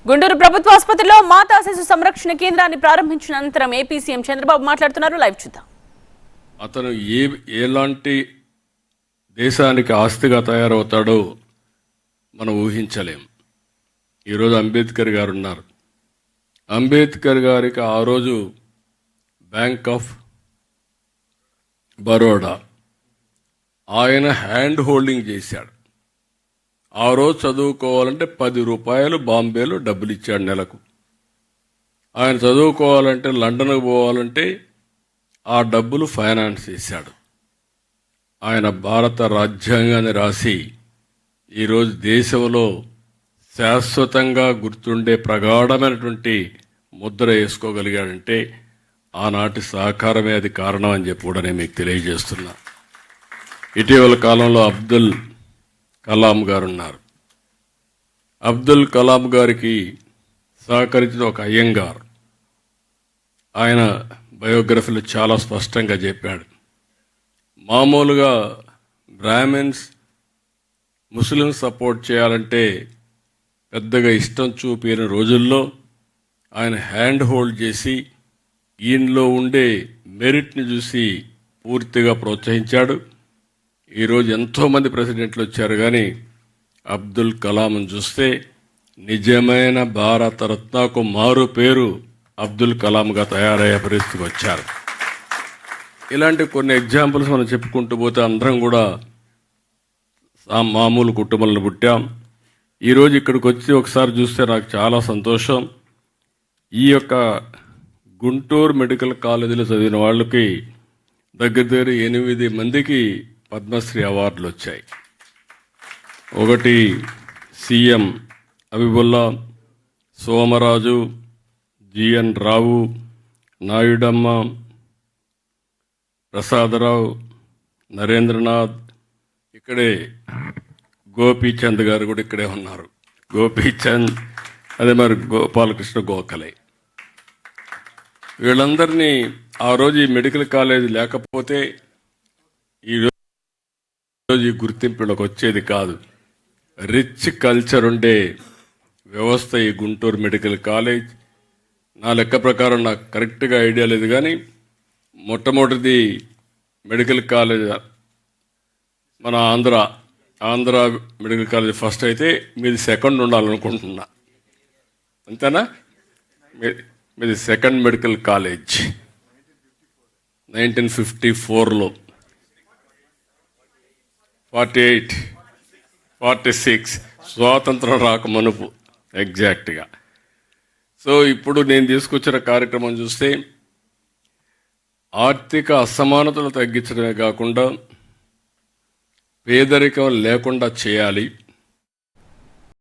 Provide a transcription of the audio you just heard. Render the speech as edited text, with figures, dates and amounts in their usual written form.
గుంటూరు ప్రభుత్వ ఆసుపత్రిలో మాతా శిశు సంరక్షణ కేంద్రాన్ని ప్రారంభించిన అనంతరం ఏపీ సీఎం చంద్రబాబు మాట్లాడుతున్నారు. లైవ్ చూద్దాం. అతను ఎలాంటి దేశానికి ఆస్తిగా తయారవుతాడో మనం ఊహించలేం. ఈరోజు అంబేద్కర్ గారు ఉన్నారు. అంబేద్కర్ గారికి ఆ రోజు బ్యాంక్ ఆఫ్ బరోడా ఆయన హ్యాండ్ హోల్డింగ్ చేశాడు. ఆ రోజు చదువుకోవాలంటే 10 రూపాయలు బాంబేలో డబ్బులు ఇచ్చాడు నెలకు. ఆయన చదువుకోవాలంటే లండన్కు పోవాలంటే ఆ డబ్బులు ఫైనాన్స్ చేశాడు. ఆయన భారత రాజ్యాంగాన్ని రాసి ఈరోజు దేశంలో శాశ్వతంగా గుర్తుండే ప్రగాఢమైనటువంటి ముద్ర వేసుకోగలిగాడంటే ఆనాటి సహకారమే అది కారణం అని చెప్పి కూడా నేను మీకు తెలియజేస్తున్నా. ఇటీవల కాలంలో అబ్దుల్ కలాం గారు ఉన్నారు. అబ్దుల్ కలాం గారికి సహకరించిన ఒక అయ్యంగార్ ఆయన బయోగ్రఫీలో చాలా స్పష్టంగా చెప్పాడు. మామూలుగా బ్రాహ్మిన్స్ ముస్లిం సపోర్ట్ చేయాలంటే పెద్దగా ఇష్టం చూపిన రోజుల్లో ఆయన హ్యాండ్ హోల్డ్ చేసి ఈయనలో ఉండే మెరిట్ని చూసి పూర్తిగా ప్రోత్సహించాడు. ఈరోజు ఎంతోమంది ప్రెసిడెంట్లు వచ్చారు, కానీ అబ్దుల్ కలాంను చూస్తే నిజమైన భారతరత్నకు మారు పేరు అబ్దుల్ కలాంగా తయారయ్యే పరిస్థితికి వచ్చారు. ఇలాంటి కొన్ని ఎగ్జాంపుల్స్ మనం చెప్పుకుంటూ పోతే అందరం కూడా మామూలు కుటుంబంలో పుట్టాం. ఈరోజు ఇక్కడికి వచ్చి ఒకసారి చూస్తే నాకు చాలా సంతోషం. ఈ యొక్క గుంటూరు మెడికల్ కాలేజీలో చదివిన వాళ్ళకి దగ్గర 8 మందికి పద్మశ్రీ అవార్డులు వచ్చాయి. ఒకటి సీఎం అబిబుల్లా, సోమరాజు, జిఎన్ రావు, నాయుడమ్మ, ప్రసాదరావు, నరేంద్రనాథ్, ఇక్కడే గోపీచంద్ గారు కూడా ఇక్కడే ఉన్నారు. గోపీచంద్, అదే మరి గోపాలకృష్ణ గోఖలే. వీళ్ళందరినీ ఆ రోజు ఈ మెడికల్ కాలేజీ లేకపోతే ఈరోజు ఈ గుర్తింపు వీళ్ళకి వచ్చేది కాదు. రిచ్ కల్చర్ ఉండే వ్యవస్థ ఈ గుంటూరు మెడికల్ కాలేజ్. నా లెక్క ప్రకారం నాకు కరెక్ట్గా ఐడియా లేదు, కానీ మొట్టమొదటిది మెడికల్ కాలేజ్ మన ఆంధ్ర మెడికల్ కాలేజ్ ఫస్ట్ అయితే మీది సెకండ్ ఉండాలనుకుంటున్నా. అంతేనా? మీది సెకండ్ మెడికల్ కాలేజ్ 1954లో 48, 46 స్వాతంత్రం రాక మనుపు ఎగ్జాక్ట్గా. సో ఇప్పుడు నేను తీసుకొచ్చిన కార్యక్రమం చూస్తే ఆర్థిక అసమానతలు తగ్గించడమే కాకుండా పేదరికం లేకుండా చేయాలి.